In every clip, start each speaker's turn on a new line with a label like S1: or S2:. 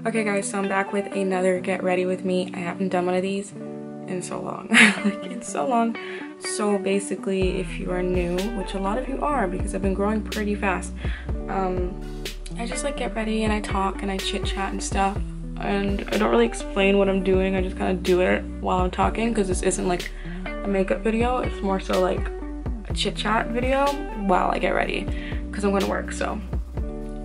S1: Okay guys, so I'm back with another get ready with me. I haven't done one of these in so long. Like in so long. So basically, if you are new, which a lot of you are because I've been growing pretty fast, I just like get ready and I talk and I chit chat and stuff, and I don't really explain what I'm doing. I just kind of do it while I'm talking because this isn't like a makeup video. It's more so like a chit chat video while I get ready because I'm going to work. So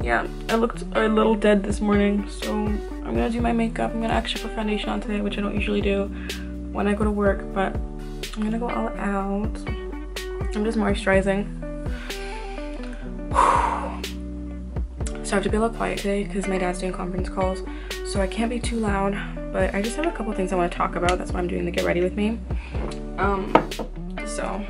S1: yeah, I looked a little dead this morning, so I'm gonna do my makeup. I'm gonna actually put foundation on today, which I don't usually do when I go to work, but I'm gonna go all out. I'm just moisturizing. So I have to be a little quiet today because my dad's doing conference calls, so I can't be too loud, but I just have a couple things I want to talk about. That's why I'm doing the get ready with me. So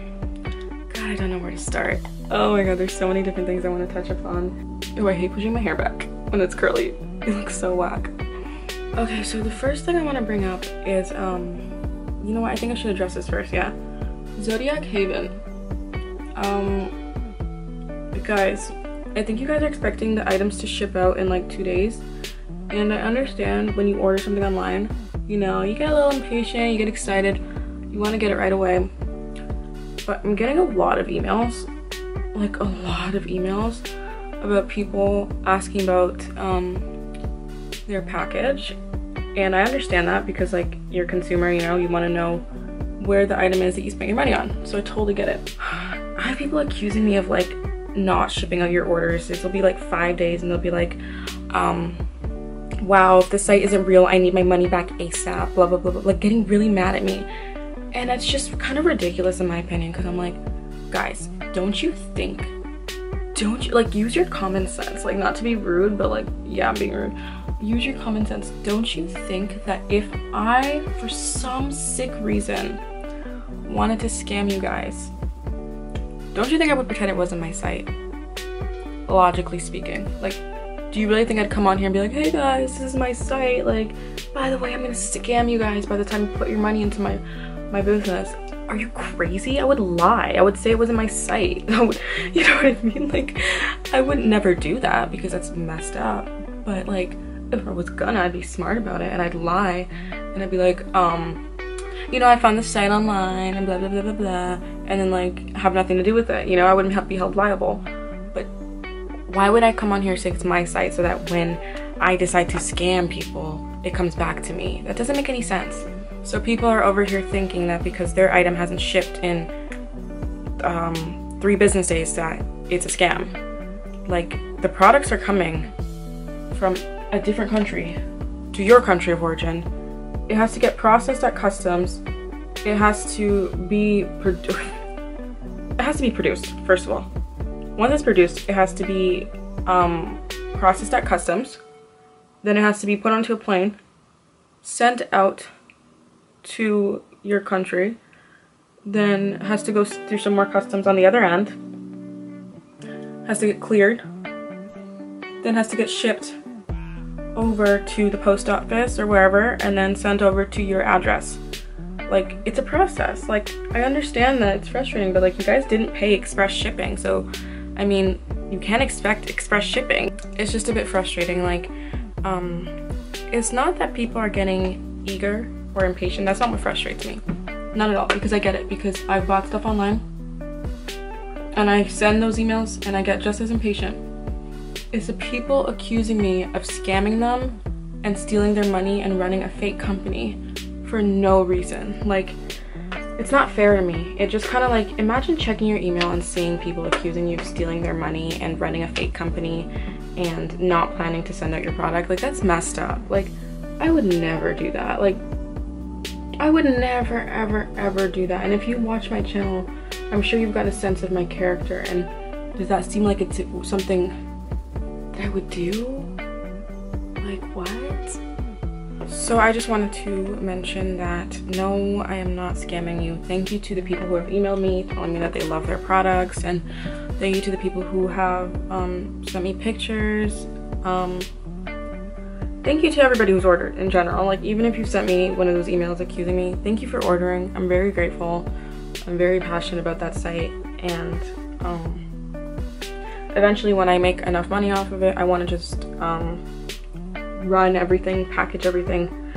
S1: God, I don't know where to start. Oh my god, there's so many different things I want to touch upon. Oh, I hate pushing my hair back when it's curly. It looks so whack. Okay, so the first thing I want to bring up is, you know what? I think I should address this first, yeah? Zodiac Haven. Guys, I think you guys are expecting the items to ship out in like 2 days. And I understand when you order something online, you know, you get a little impatient, you get excited, you want to get it right away. But I'm getting a lot of emails, like a lot of emails, about people asking about their package. And I understand that because like you're a consumer, you know, you want to know where the item is that you spent your money on. So I totally get it. I have people accusing me of like not shipping out your orders. It'll be like 5 days and they'll be like, wow, if the site isn't real, I need my money back ASAP, blah blah blah blah, like getting really mad at me. And it's just kind of ridiculous in my opinion, because I'm like, guys, don't you like use your common sense? Like, not to be rude, but like, yeah, I'm being rude. Use your common sense. Don't you think that if I, for some sick reason, wanted to scam you guys, don't you think I would pretend it wasn't my site? Logically speaking. Like, do you really think I'd come on here and be like, hey guys, this is my site, like, by the way, I'm gonna scam you guys by the time you put your money into my business? Are you crazy? I would lie. I would say it wasn't my site. You know what I mean? Like, I would never do that because that's messed up. But like, if I was gonna, I'd be smart about it and I'd lie and I'd be like, you know, I found this site online and blah blah blah blah blah, and then like have nothing to do with it. You know, I wouldn't be held liable. But why would I come on here and say it's my site so that when I decide to scam people, it comes back to me? That doesn't make any sense. So people are over here thinking that because their item hasn't shipped in 3 business days that it's a scam. Like, the products are coming from a different country to your country of origin. It has to get processed at customs. It has to be produced, first of all. Once it's produced, it has to be processed at customs. Then it has to be put onto a plane, sent out to your country, then has to go through some more customs on the other end, has to get cleared, then has to get shipped over to the post office or wherever, and then sent over to your address. Like, it's a process. Like, I understand that it's frustrating, but like, you guys didn't pay express shipping, so I mean, you can't expect express shipping. It's just a bit frustrating. Like, it's not that people are getting eager or impatient. That's not what frustrates me. Not at all, because I get it, because I've bought stuff online and I send those emails and I get just as impatient. It's the people accusing me of scamming them and stealing their money and running a fake company for no reason. Like, it's not fair to me. It just kind of like, imagine checking your email and seeing people accusing you of stealing their money and running a fake company and not planning to send out your product. Like, that's messed up. Like, I would never do that. Like, I would never ever ever do that. And if you watch my channel, I'm sure you've got a sense of my character, and does that seem like it's something that I would do? Like, what? So I just wanted to mention that no, I am not scamming you. Thank you to the people who have emailed me telling me that they love their products, and thank you to the people who have sent me pictures. Thank you to everybody who's ordered in general. Like, even if you sent me one of those emails accusing me, thank you for ordering. I'm very grateful. I'm very passionate about that site, and eventually when I make enough money off of it, I want to just run everything, package everything,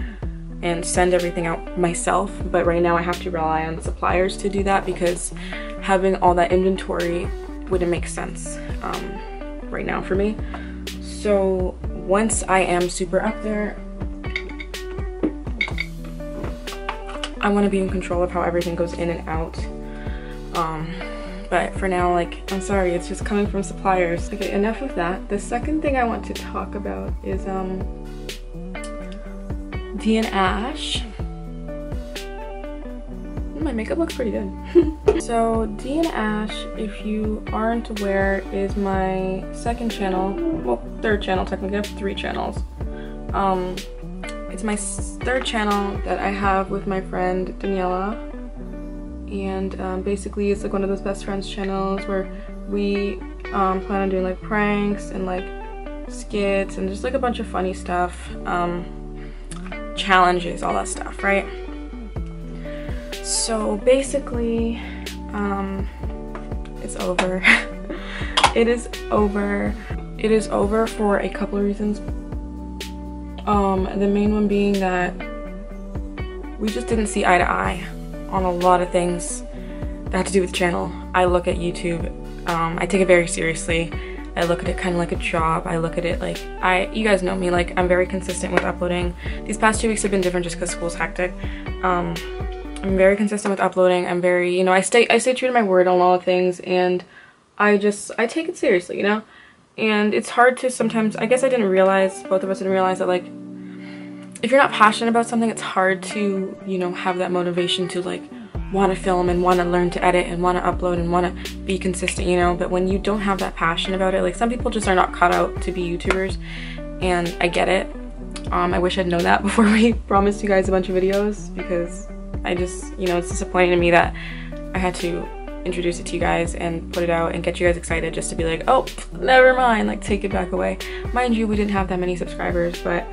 S1: and send everything out myself. But right now I have to rely on suppliers to do that because having all that inventory wouldn't make sense right now for me. So once I am super up there, I want to be in control of how everything goes in and out. But for now, like, I'm sorry, it's just coming from suppliers. Okay, enough of that. The second thing I want to talk about is D and Ash. My makeup looks pretty good. So D and Ash, if you aren't aware, is my second channel, well, third channel technically. I have 3 channels. It's my third channel that I have with my friend Daniela, and basically it's like one of those best friends channels where we plan on doing like pranks and like skits and just like a bunch of funny stuff, challenges, all that stuff, right? So basically it's over. It is over. It is over for a couple of reasons. The main one being that we just didn't see eye to eye on a lot of things that had to do with the channel. I look at YouTube, I take it very seriously. I look at it kind of like a job. I look at it like, you guys know me, like I'm very consistent with uploading. These past 2 weeks have been different just because school's hectic. I'm very consistent with uploading. I'm very, you know, I stay true to my word on a lot of things, and I take it seriously, you know? And it's hard to sometimes, I guess I didn't realize, both of us didn't realize that, like, if you're not passionate about something, it's hard to, you know, have that motivation to, like, want to film and want to learn to edit and want to upload and want to be consistent, you know? But when you don't have that passion about it, like, some people just are not cut out to be YouTubers, and I get it. I wish I'd known that before we promised you guys a bunch of videos, because I just, you know, it's disappointing to me that I had to introduce it to you guys and put it out and get you guys excited just to be like, oh, never mind, like, take it back away. Mind you, we didn't have that many subscribers, but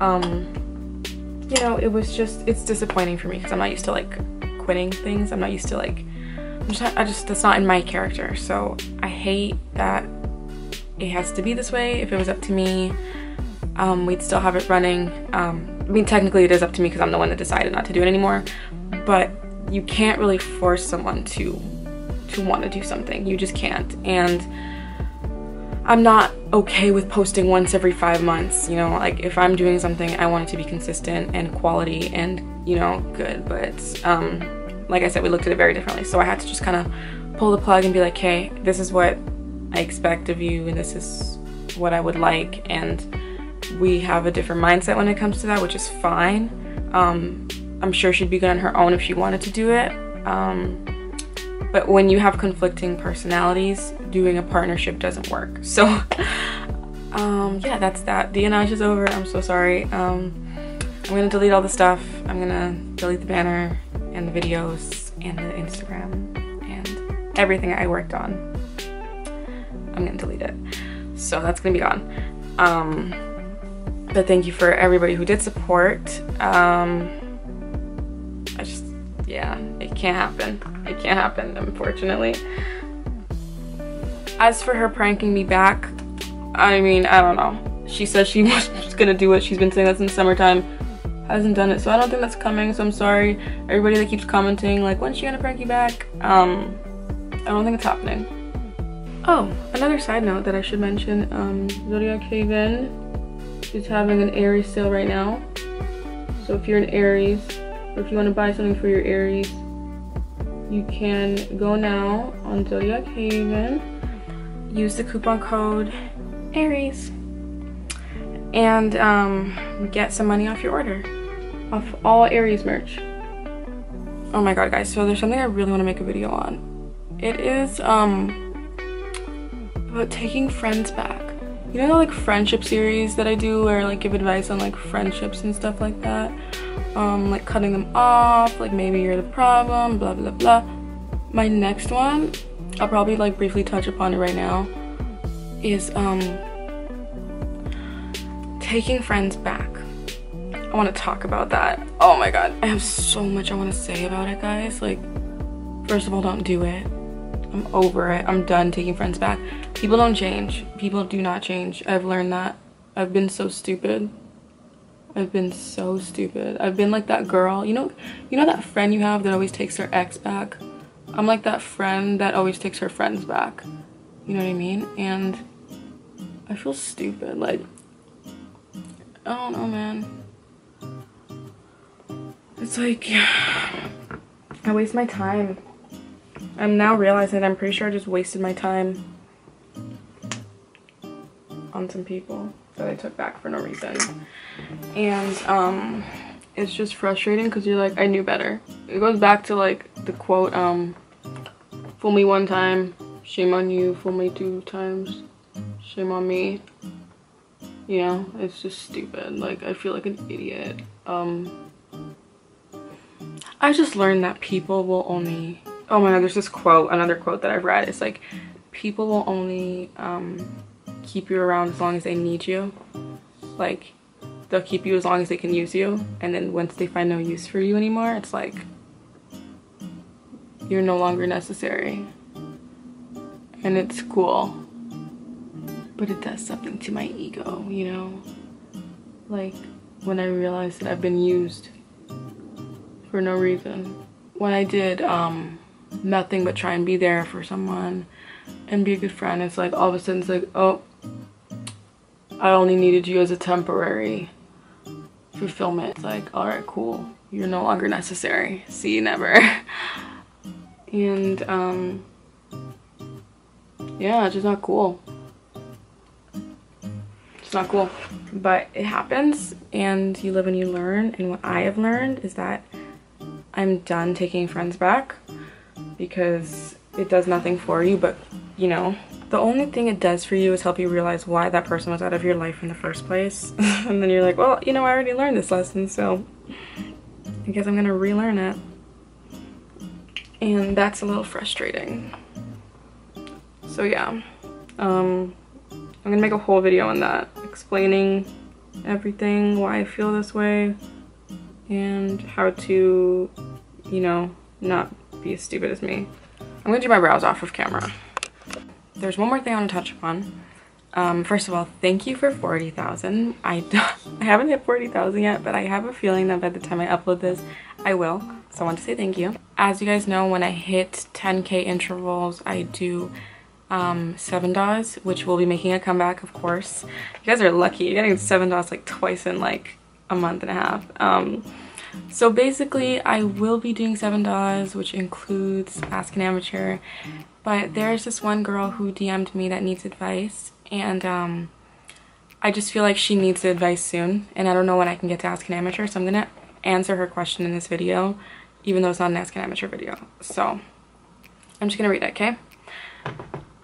S1: you know, it was just, it's disappointing for me because I'm not used to like quitting things. I'm not used to like, that's not in my character. So I hate that it has to be this way. If it was up to me, we'd still have it running. I mean, technically it is up to me because I'm the one that decided not to do it anymore, but you can't really force someone to want to do something. You just can't. And I'm not okay with posting once every 5 months, you know? Like, if I'm doing something, I want it to be consistent and quality and, you know, good. But like I said, we looked at it very differently, so I had to just kind of pull the plug and be like, hey, this is what I expect of you and this is what I would like, and we have a different mindset when it comes to that, which is fine. I'm sure she'd be good on her own if she wanted to do it. But when you have conflicting personalities, doing a partnership doesn't work. So, yeah, that's that. The Anaj is over. I'm so sorry. I'm gonna delete all the stuff. I'm gonna delete the banner and the videos and the Instagram and everything I worked on. I'm gonna delete it. So that's gonna be gone. But thank you for everybody who did support. Yeah, it can't happen. It can't happen, unfortunately. As for her pranking me back, I mean, I don't know. She says she was gonna do it. She's been saying that since summertime. Hasn't done it, so I don't think that's coming, so I'm sorry. Everybody that keeps commenting, like, when's she gonna prank you back? I don't think it's happening. Oh, another side note that I should mention, Zodiac Haven is having an Aries sale right now. So if you're an Aries, or if you want to buy something for your Aries, you can go now on Zodiac Haven, use the coupon code Aries, and get some money off your order, off all Aries merch. Oh my god, guys, so there's something I really want to make a video on. It is about taking friends back. You know the like friendship series that I do where I like give advice on like friendships and stuff like that? Like cutting them off, like maybe you're the problem, blah blah blah. My next one, I'll probably like briefly touch upon it right now, is taking friends back. I want to talk about that. Oh my god, I have so much I want to say about it, guys. Like, first of all, don't do it. I'm over it. I'm done taking friends back. People don't change. People do not change. I've learned that. I've been so stupid I've been so stupid. I've been like that girl, you know that friend you have that always takes her ex back? I'm like that friend that always takes her friends back. You know what I mean? And I feel stupid. Like, I don't know, man. It's like, I waste my time. I'm now realizing that I'm pretty sure I just wasted my time on some people that I took back for no reason. And it's just frustrating because you're like, I knew better. It goes back to like the quote, fool me one time, shame on you. Fool me 2 times, shame on me. You know, it's just stupid. Like, I feel like an idiot. I just learned that people will only, oh my god, there's this quote, another quote that I've read. It's like, people will only keep you around as long as they need you. Like, they'll keep you as long as they can use you, and then once they find no use for you anymore, it's like you're no longer necessary. And it's cool, but it does something to my ego, you know? Like, when I realized that I've been used for no reason. When I did nothing but try and be there for someone and be a good friend, it's like all of a sudden it's like, oh, I only needed you as a temporary fulfillment. It's like, all right, cool, you're no longer necessary, see you never. And yeah, it's just not cool. It's not cool, but it happens, and you live and you learn. And what I have learned is that I'm done taking friends back, because it does nothing for you. But you know, the only thing it does for you is help you realize why that person was out of your life in the first place. And then you're like, well, you know, I already learned this lesson, so I guess I'm gonna relearn it. And that's a little frustrating. So yeah, I'm gonna make a whole video on that, explaining everything, why I feel this way, and how to, you know, not be as stupid as me. I'm gonna do my brows off of camera. There's one more thing I want to touch upon. First of all, thank you for 40,000. I haven't hit 40,000 yet, but I have a feeling that by the time I upload this, I will. So I want to say thank you. As you guys know, when I hit 10K intervals, I do $7, which will be making a comeback, of course. You guys are lucky. You're getting $7 like twice in like a month and a half. So basically, I will be doing $7, which includes Ask an Amateur. But there's this one girl who DM'd me that needs advice, and I just feel like she needs the advice soon, and I don't know when I can get to Ask an Amateur, so I'm gonna answer her question in this video, even though it's not an Ask an Amateur video. So I'm just gonna read it, okay?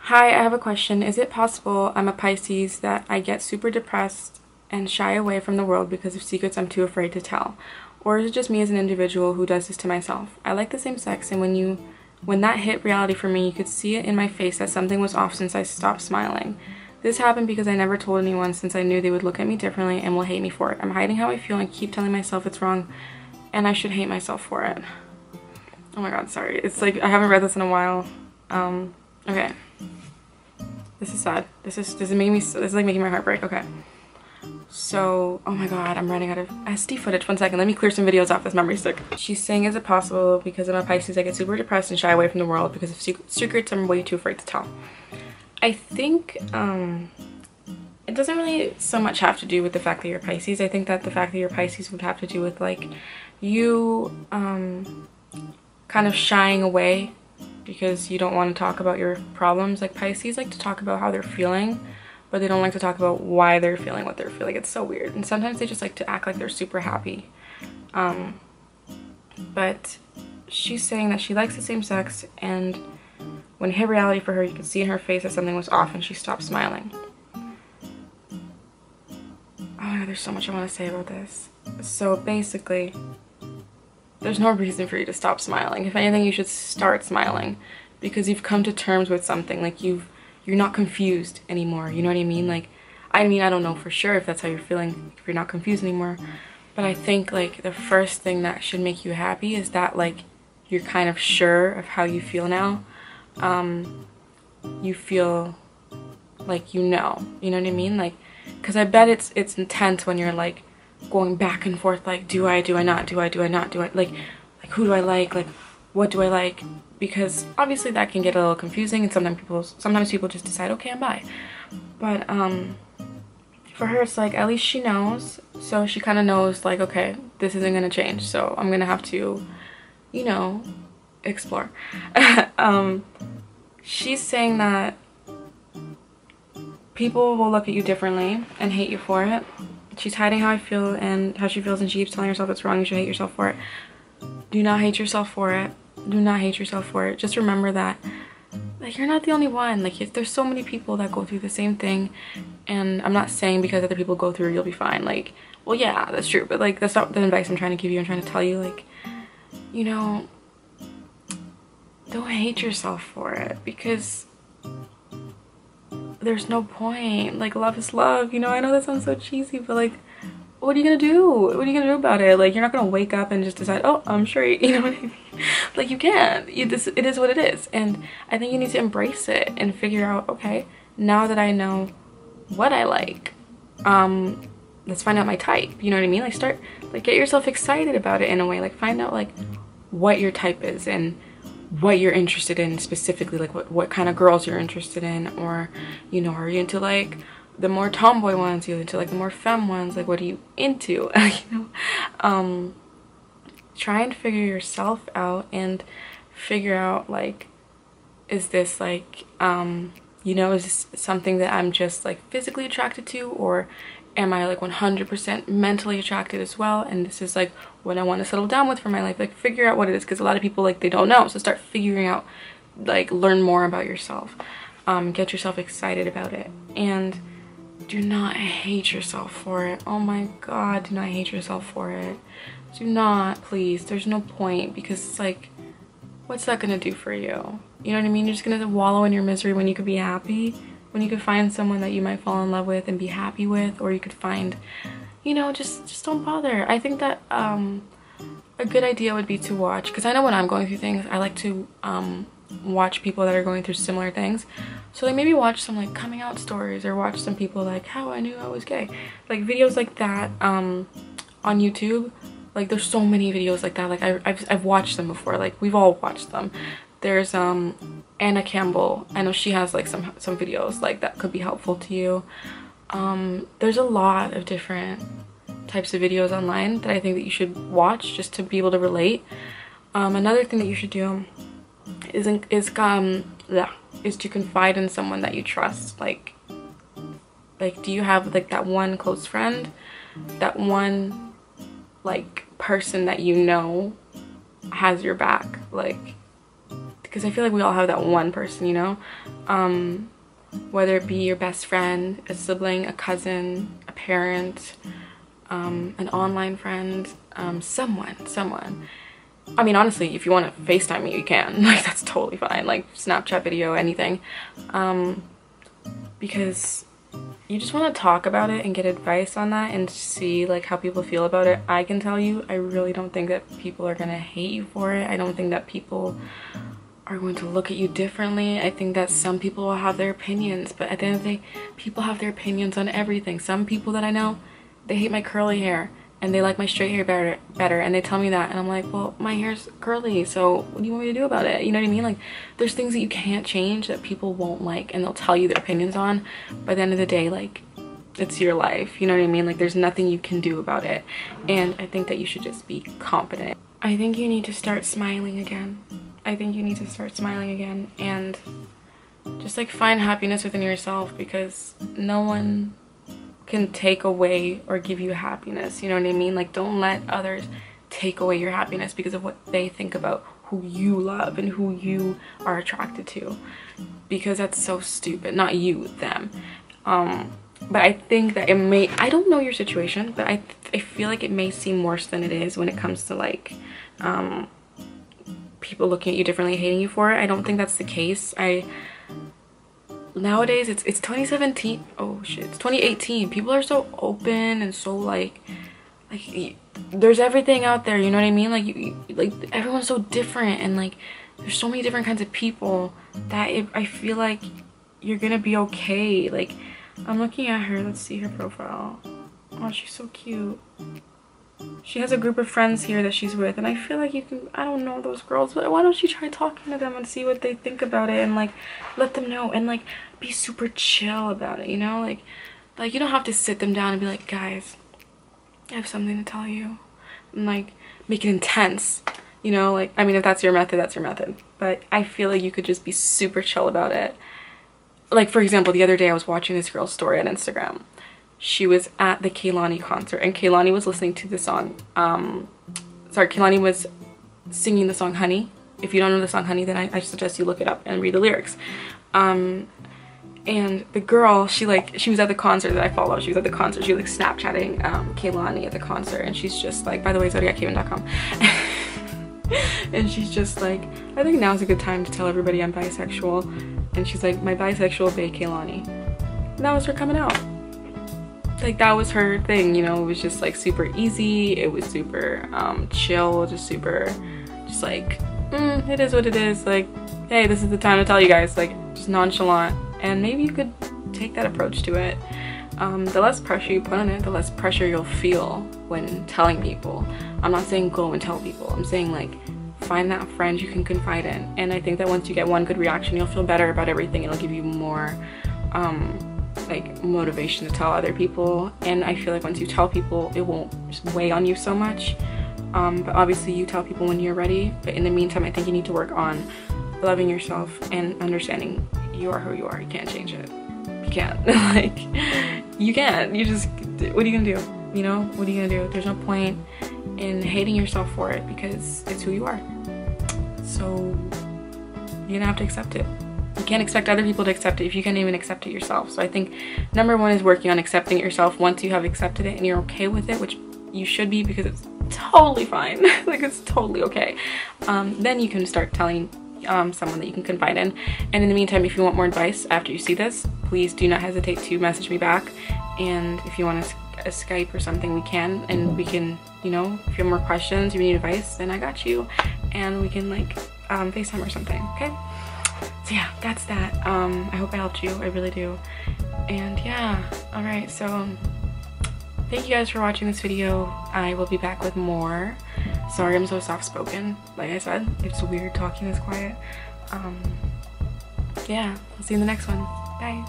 S1: Hi, I have a question. Is it possible I'm a Pisces that I get super depressed and shy away from the world because of secrets I'm too afraid to tell? Or is it just me as an individual who does this to myself? I like the same sex, and when that hit reality for me, you could see it in my face that something was off since I stopped smiling. This happened because I never told anyone, since I knew they would look at me differently and will hate me for it. I'm hiding how I feel and keep telling myself it's wrong and I should hate myself for it. Oh my god, sorry. It's like I haven't read this in a while. Okay. This is sad. This is like making my heart break. Okay. So, oh my god, I'm running out of SD footage. 1 second, let me clear some videos off this memory stick. She's saying, is it possible because I'm a Pisces I get super depressed and shy away from the world because of secrets I'm way too afraid to tell? I think it doesn't really so much have to do with the fact that you're Pisces. I think that the fact that you're Pisces would have to do with like you kind of shying away because you don't want to talk about your problems. Like Pisces like to talk about how they're feeling, but they don't like to talk about why they're feeling what they're feeling. It's so weird. And sometimes they just like to act like they're super happy. But she's saying that she likes the same sex, and when it hit reality for her, you could see in her face that something was off and she stopped smiling. Oh my god, there's so much I want to say about this. So basically, there's no reason for you to stop smiling. If anything, you should start smiling because you've come to terms with something. Like you're not confused anymore, you know what I mean? Like, I mean, I don't know for sure if that's how you're feeling, if you're not confused anymore, but I think like the first thing that should make you happy is that like you're kind of sure of how you feel now. You feel like you know what I mean? Like, because I bet it's intense when you're like going back and forth, like, do I not, do I not, like who do I like, what do I like, because obviously that can get a little confusing, and sometimes people just decide, okay, I'm bi. But for her, it's like, at least she knows, so she kind of knows, like, okay, this isn't gonna change, so I'm gonna have to, you know, explore. She's saying that people will look at you differently and hate you for it. She's hiding how I feel and how she feels, and she keeps telling herself it's wrong, you should hate yourself for it. Do not hate yourself for it. Do not hate yourself for it. Just remember that, like, you're not the only one. Like, if there's so many people that go through the same thing, and I'm not saying because other people go through it, you'll be fine. Like, well, yeah, that's true, but like, that's not the advice I'm trying to give you. I'm trying to tell you, like, you know, don't hate yourself for it, because there's no point. Like, love is love, you know. I know that sounds so cheesy, but like, what are you gonna do? What are you gonna do about it? Like, you're not gonna wake up and just decide, oh, I'm straight, you know what I mean? Like, you can't. It is what it is, and I think you need to embrace it and figure out, okay, now that I know what I like, let's find out my type, you know what I mean? Like, get yourself excited about it in a way. Like, find out like what your type is and what you're interested in specifically, like what kind of girls you're interested in, or, you know, are you into like the more tomboy ones, you into like the more femme ones, like what are you into? You know, try and figure yourself out and figure out, like, is this like, you know, is this something that I'm just like physically attracted to, or am I like 100% mentally attracted as well, and this is like what I want to settle down with for my life? Like, figure out what it is, because a lot of people, like, they don't know. So start figuring out, like, learn more about yourself, get yourself excited about it, and do not hate yourself for it. Oh my god, do not hate yourself for it. Do not, please. There's no point, because it's like, what's that gonna do for you? You know what I mean? You're just gonna wallow in your misery when you could be happy, when you could find someone that you might fall in love with and be happy with, or you could find, you know, just don't bother. I think that a good idea would be to watch, because I know when I'm going through things, I like to watch people that are going through similar things. So like, maybe watch some like coming out stories, or watch some people like how I knew I was gay, like videos like that on YouTube. Like, there's so many videos like that. Like, I've watched them before. Like, we've all watched them. There's Anna Campbell. I know she has like some videos like that could be helpful to you. There's a lot of different types of videos online that I think that you should watch just to be able to relate. Another thing that you should do is to confide in someone that you trust. Like, do you have like that one close friend, that one like person that you know has your back? Like, because I feel like we all have that one person, you know, whether it be your best friend, a sibling, a cousin, a parent, an online friend, someone. I mean, honestly, if you want to FaceTime me, you can. Like, that's totally fine. Like, Snapchat video, anything. Because you just want to talk about it and get advice on that and see like how people feel about it. I can tell you, I really don't think that people are gonna hate you for it. I don't think that people are going to look at you differently. I think that some people will have their opinions, but at the end of the day, people have their opinions on everything. Some people that I know, they hate my curly hair and they like my straight hair better, and they tell me that, and I'm like, well, my hair's curly, so what do you want me to do about it? You know what I mean? Like, there's things that you can't change that people won't like, and they'll tell you their opinions on. By the end of the day, like, it's your life, you know what I mean? Like, there's nothing you can do about it, and I think that you should just be confident. I think you need to start smiling again. I think you need to start smiling again, and just like find happiness within yourself, because no one can take away or give you happiness, you know what I mean? Like, don't let others take away your happiness because of what they think about who you love and who you are attracted to, because that's so stupid. Not you, them. But I think that it may, I don't know your situation, but I feel like it may seem worse than it is when it comes to like people looking at you differently, hating you for it. I don't think that's the case. Nowadays it's 2017. Oh shit, it's 2018. People are so open and so like there's everything out there, you know what I mean? Like everyone's so different, and like there's so many different kinds of people that I feel like you're gonna be okay. Like, I'm looking at her, let's see her profile. Oh, she's so cute. She has a group of friends here that she's with, and I feel like you can, I don't know those girls, but why don't you try talking to them and see what they think about it, and like let them know, and like be super chill about it, you know? Like you don't have to sit them down and be like, guys, I have something to tell you, and like make it intense, you know? Like, I mean, if that's your method, that's your method, but I feel like you could just be super chill about it. Like, for example, the other day I was watching this girl's story on Instagram. She was at the Kehlani concert, and Kehlani was listening to the song, Kehlani was singing the song Honey. If you don't know the song Honey, then I suggest you look it up and read the lyrics. And the girl, she was at the concert that I follow. She was at the concert. She was like Snapchatting Kehlani at the concert, and she's just like, by the way, ZodiacHaven.com. And she's just like, I think now's a good time to tell everybody I'm bisexual. And she's like, my bisexual bae Kehlani. And that was her coming out. Like, that was her thing, you know? It was just like super easy. It was super chill, just like, it is what it is. Like, hey, this is the time to tell you guys. Like, just nonchalant. And maybe you could take that approach to it. The less pressure you put on it, the less pressure you'll feel when telling people. I'm not saying go and tell people. I'm saying, like, find that friend you can confide in. And I think that once you get one good reaction, you'll feel better about everything. It'll give you more like motivation to tell other people. And I feel like once you tell people, it won't just weigh on you so much. But obviously you tell people when you're ready. But in the meantime, I think you need to work on loving yourself and understanding you are who you are. You can't change it. You can't. Like, you can't. You just, what are you gonna do? You know, what are you gonna do? There's no point in hating yourself for it, because it's who you are. So you're gonna have to accept it. You can't expect other people to accept it if you can't even accept it yourself. So I think number one is working on accepting it yourself. Once you have accepted it and you're okay with it, which you should be, because it's totally fine. Like, it's totally okay. Then you can start telling someone that you can confide in. And in the meantime, if you want more advice after you see this, please do not hesitate to message me back. And if you want a Skype or something, we can, and we can, you know, if you have more questions, you need advice, then I got you, and we can like FaceTime or something. Okay, so yeah, that's that. I hope I helped you. I really do. And yeah, all right, so thank you guys for watching this video. I will be back with more. Sorry I'm so soft-spoken. Like I said, it's weird talking this quiet. Yeah, I'll see you in the next one. Bye.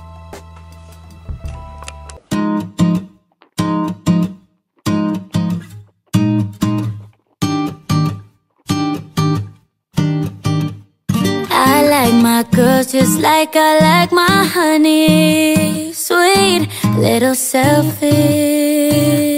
S2: I like my girls just like I like my honey. Sweet, little selfish.